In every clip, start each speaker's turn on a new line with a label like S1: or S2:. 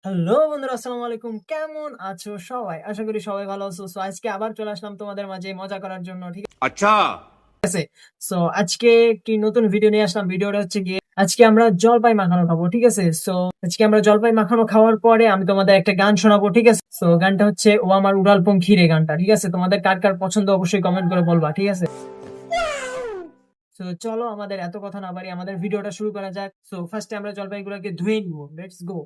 S1: Hello বন্ধুরা, আসসালামু আলাইকুম। কেমন আছো সবাই? আশা করি সবাই ভালো আছো। সো আজকে আবার চলে আসলাম তোমাদের মাঝে মজা করার জন্য, ঠিক
S2: अच्छा।
S1: আছে? সো আজকে একটি নতুন ভিডিও নিয়ে আসলাম। ভিডিওটা হচ্ছে গিয়ে আজকে আমরা জলপাই মাখানো খাবো, ঠিক আছে? সো আজকে আমরা জলপাই মাখানো খাওয়ার পরে আমি তোমাদের একটা গান শোনাবো, ঠিক আছে? সো গানটা হচ্ছে ও আমার উড়াল পঙ্খী রে গানটা, ঠিক আছে? তোমাদের কার কার পছন্দ অবশ্যই কমেন্ট করে বলবা, ঠিক আছে? সো চলো আমাদের এত কথা না বাড়ি আমাদের ভিডিওটা শুরু করা যাক। সো ফার্স্টে আমরা জলপাইগুলোকে ধুয়ে নিবো। Let's go.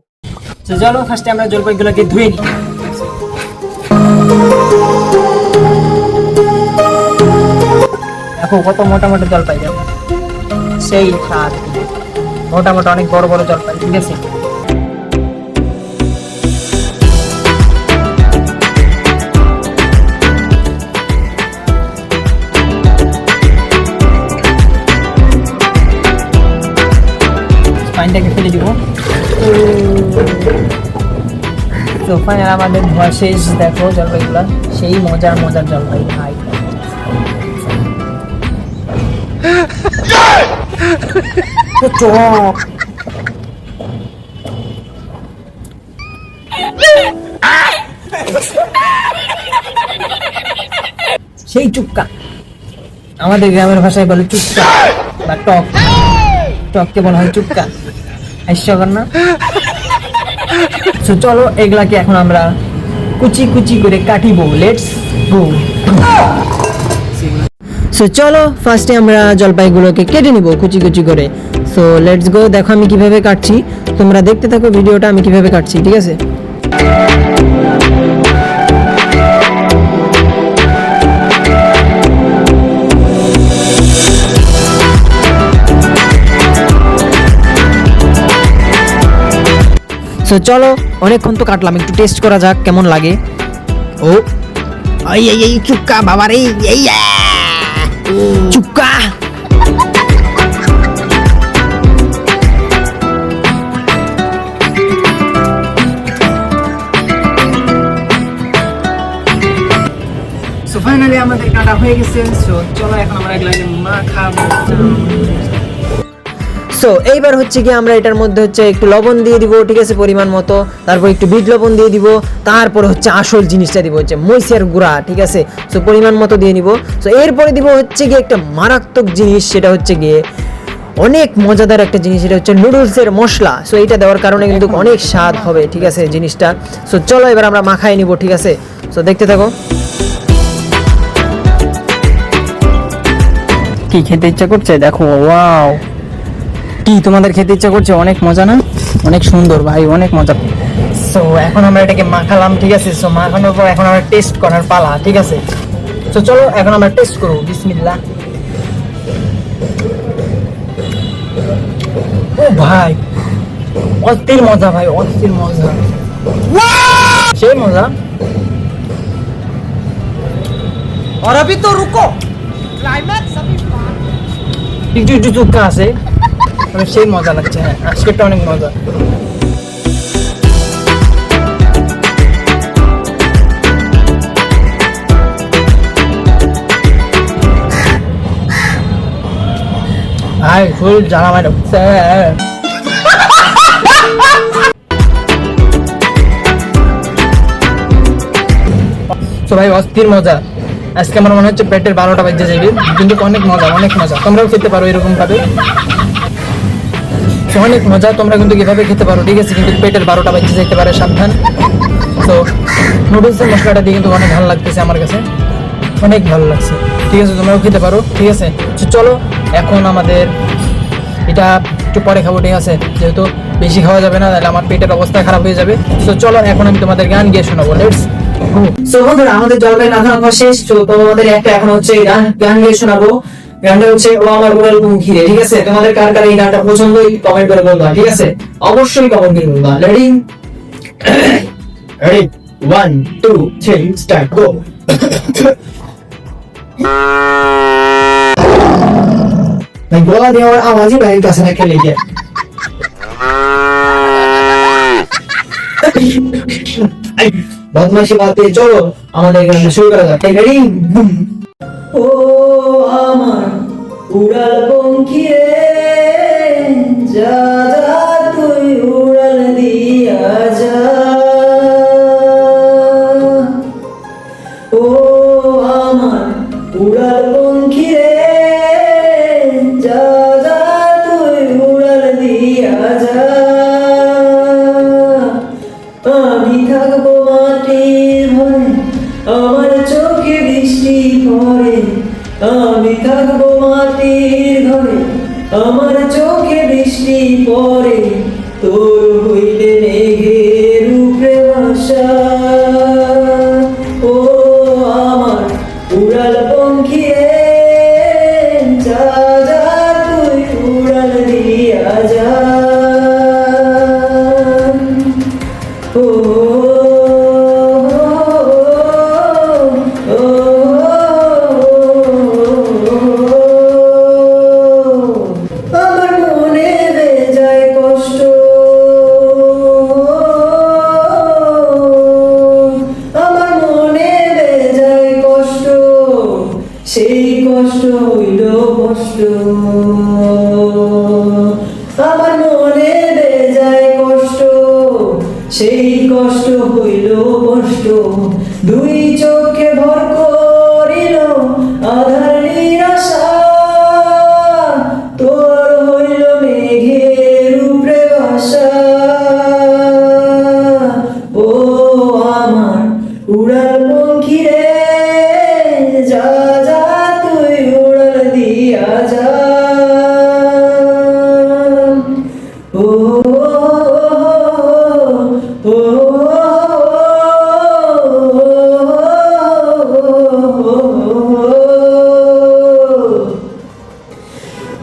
S1: সো চলো ফার্স্টে আমরা জলপাইগুলোকে ধুয়ে নিই। দেখো কত মোটা মোটা জলপাই, দেখো সেই স্বাদ, মোটা মোটা অনেক বড় বড় জলপাই, ঠিক আছে? পানিটাকে ফেলে দিব। তো ফাইনাল আমাদের ধোয়া শেষ। দেখো জলপাইগুলা সেই মজার মজার জলপাই খাই। চক সেই চুক্কা, আমাদের গ্রামের ভাষায় বলে চুক্কা বা টক। টককে বলা হয় চুক্কা। হাস্যকর না? তো চলো এগুলাকে এখন আমরা কুচি কুচি করে কাটিব। Let's go. সো চলো ফার্স্টে আমরা জলপাইগুলোকে কেটে নিব কুচি কুচি করে। So let's go. দেখো আমি কিভাবে কাটছি, তোমরা দেখতে থাকো ভিডিওটা আমি কিভাবে কাটছি, ঠিক আছে? সো চলো অনেকক্ষণ তো কাটলাম, একটু টেস্ট করা যাক কেমন লাগে। ও এই এই এই চুক্কা বাবা রে, এই চুক্কা। সো ফাইনালি আমাদের কাটা হয়ে গেছে। সো চলো এখন আমরা এগুলাকে মাখাবো। সো এইবার হচ্ছে কি আমরা এটার মধ্যে হচ্ছে একটু লবণ দিয়ে দিব, ঠিক আছে, পরিমাণ মতো। তারপর একটু বিট লবণ দিয়ে দিব। তারপর হচ্ছে আসল জিনিসটা দিব হচ্ছে মরিচের গুঁড়া, ঠিক আছে? সো পরিমাণ মতো দিয়ে নিব। সো এরপরে দিব হচ্ছে গিয়ে একটা মারাত্মক জিনিস, সেটা হচ্ছে গিয়ে অনেক মজাদার একটা জিনিস, এটা হচ্ছে নুডলসের মশলা। সো এইটা দেওয়ার কারণে কিন্তু অনেক স্বাদ হবে, ঠিক আছে জিনিসটা? সো চলো এবার আমরা মাখাই নিব, ঠিক আছে? সো দেখতে থাকো। কি খেতে ইচ্ছা করছে? দেখো ওয়াও, কি তোমাদের খেতে ইচ্ছা করছে? অনেক মজা না? অনেক সুন্দর ভাই, অনেক মজা। সো এখন আমরা এটাকে মাখালাম, ঠিক আছে? সো মাখানোর পর এখন আমরা টেস্ট করার পালা, ঠিক আছে? তো চলো এখন আমরা টেস্ট করব। বিসমিল্লাহ। ও ভাই অস্থির মজা ভাই, অস্থির মজা, সেই মজা। और अभी तो रुको, क्लाइमैक्स अभी একটু একটু চুক্কা আছে, মানে সেই মজা লাগছে। হ্যাঁ আজকেরটা অনেক মজা। ভাই ফুল জ্বালা মার ঢুকছে। তো ভাই অস্থির মজা। আজকে আমার মনে হচ্ছে পেটের 12টা বাজে যাবে, কিন্তু অনেক মজা, অনেক মজা। তোমরাও খেতে পারো এরকম ভাবে, অনেক মজা। তোমরা কিন্তু কিভাবে খেতে পারো, ঠিক আছে? কিন্তু পেটের 12টা বাজে যেতে পারে, সাবধান। তো নুডলসের মশলাটা দিয়ে কিন্তু অনেক ভালো লাগতেছে আমার কাছে, অনেক ভালো লাগছে, ঠিক আছে? তোমরাও খেতে পারো, ঠিক আছে? চলো এখন আমাদের এটা একটু পরে খাবো, ঠিক আছে? যেহেতু বেশি খাওয়া যাবে না, তাহলে আমার পেটের অবস্থা খারাপ হয়ে যাবে। তো চলো এখন আমি তোমাদের গান গিয়ে শোনাবো। Let's go. সো বন্ধুরা আমাদের জলপাই মাখানো শেষ। তো তোমাদের একটা এখন হচ্ছে গান গিয়ে শোনাবো। গানটা হচ্ছে ও আমার উড়াল পঙ্খী রে, ঠিক আছে? তোমাদের কার কার এই গানটা পছন্দ কমেন্ট করে বলবা, ঠিক আছে? অবশ্যই কমেন্ট করে বলবা। রেডি রেডি 1 2 3 স্টার্ট গো। ভাই গলা দিয়ে আমার আওয়াজই বাইরের কাছে না, খেলে গিয়ে বদমাশি বাদ দিয়ে চলো আমাদের গানটা শুরু করা যাক। রেডি? ও আমার উড়াল পঙ্খী রে, যা যা তুই উড়াল দিয়া যা।
S2: থাকবো মাটির ঘরে, আমার চোখে বৃষ্টি পড়ে। আমি থাকবো মাটির ঘরে, আমার চোখে বৃষ্টি পড়ে। তোর হইলে মেঘের উপরে ভাষা, ও আমার উড়াল পঙ্খী রে, যা যা তুই উড়াল দিয়া যা। ও আমার মনে বেজায় কষ্ট, আমার মনে বেজায় কষ্ট, সেই কষ্ট হইল কষ্ট। আমার মনে বেজায় কষ্ট, সেই কষ্ট হইল কষ্ট। দুই চোখে ভর করিল আধার নিরাশা, তোর হইল মেঘের উপরে ভাষা। ও আমার উড়াল পঙ্খী রে, যা যা তুই উড়াল দিয়া যা। ও ও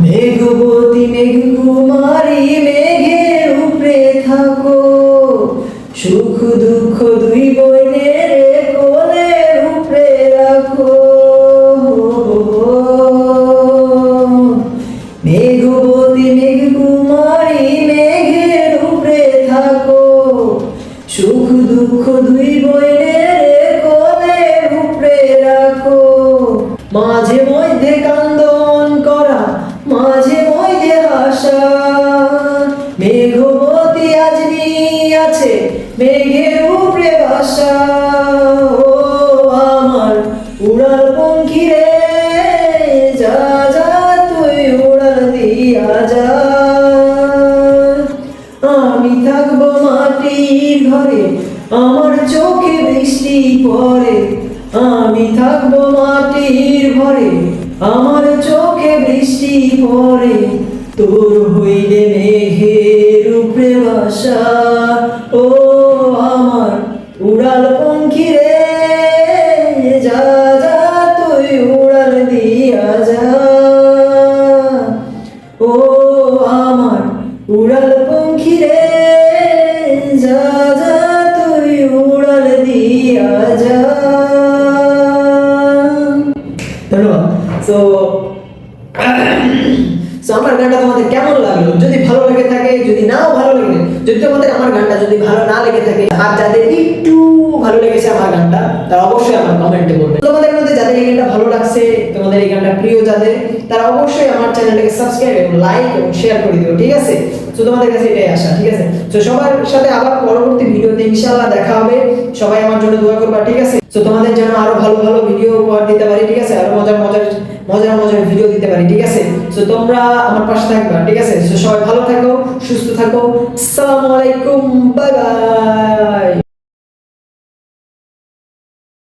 S2: মেঘবতী মেঘকুমারী মেঘের উপরে থাকো, সুখ দুঃখ দুই বইনের কোলের উপরে রাখো। মেঘবতী মেঘকুমারী মেঘের উপরে থাকো, সুখ দুঃখ দুই বইনের কোলের উপরে রাখো। মাঝে মধ্যে কান্দন করা, মাঝে মধ্যে হাসা, মেঘবতী আজ আছে মেঘের উপরে ভাষা। ও আমার উড়াল পঙ্খী রে, যা যা তুই উড়াল দিয়া যা। আমি থাকবো মাটির ঘরে, আমার চোখে বৃষ্টি পড়ে। আমি থাকবো মাটির ঘরে, আমার চোখে বৃষ্টি পড়ে। তোর হইলে মেঘের উপরে ভাষা, ও আমার উড়াল পঙ্খী রে, যা যা তুই উড়াল দিয়া যা। ও আমার উড়াল পঙ্খী রে, যা যা তুই উড়াল দিয়া যা। ধন্যবাদ। সো আমার গানটা তোমাদের কেমন লাগলো? যদি ভালো লেগে থাকে, যদি নাও ভালো লাগে, যদি তোমাদের আমার গানটা যদি ভালো না লেগে থাকে, আর যাদের একটু ভালো লেগেছে আমার গানটা, তারা অবশ্যই আমার কমেন্টে বলবে। তোমাদের মধ্যে যাদের এই গানটা ভালো লাগছে, তোমাদের এই গানটা প্রিয় যাদের, তারা অবশ্যই আমার চ্যানেলটাকে সাবস্ক্রাইব এবং লাইক এবং শেয়ার করে দিও, ঠিক আছে? তো তোমাদের কাছে এটাই আশা, ঠিক আছে? তো সবার সাথে আবার পরবর্তী ভিডিওতে ইনশাআল্লাহ দেখা হবে। সবাই আমার জন্য দোয়া করবা, ঠিক আছে? তো তোমাদের জন্য আরো ভালো ভালো ভিডিও উপহার দিতে পারি, ঠিক আছে? আরো মজার মজার ভিডিও দিতে পারি, ঠিক আছে? তো তোমরা আমার পাশে থাকবা, ঠিক আছে? তো সবাই ভালো থাকো, সুস্থ থাকো। আসসালামু আলাইকুম, বাই বাই।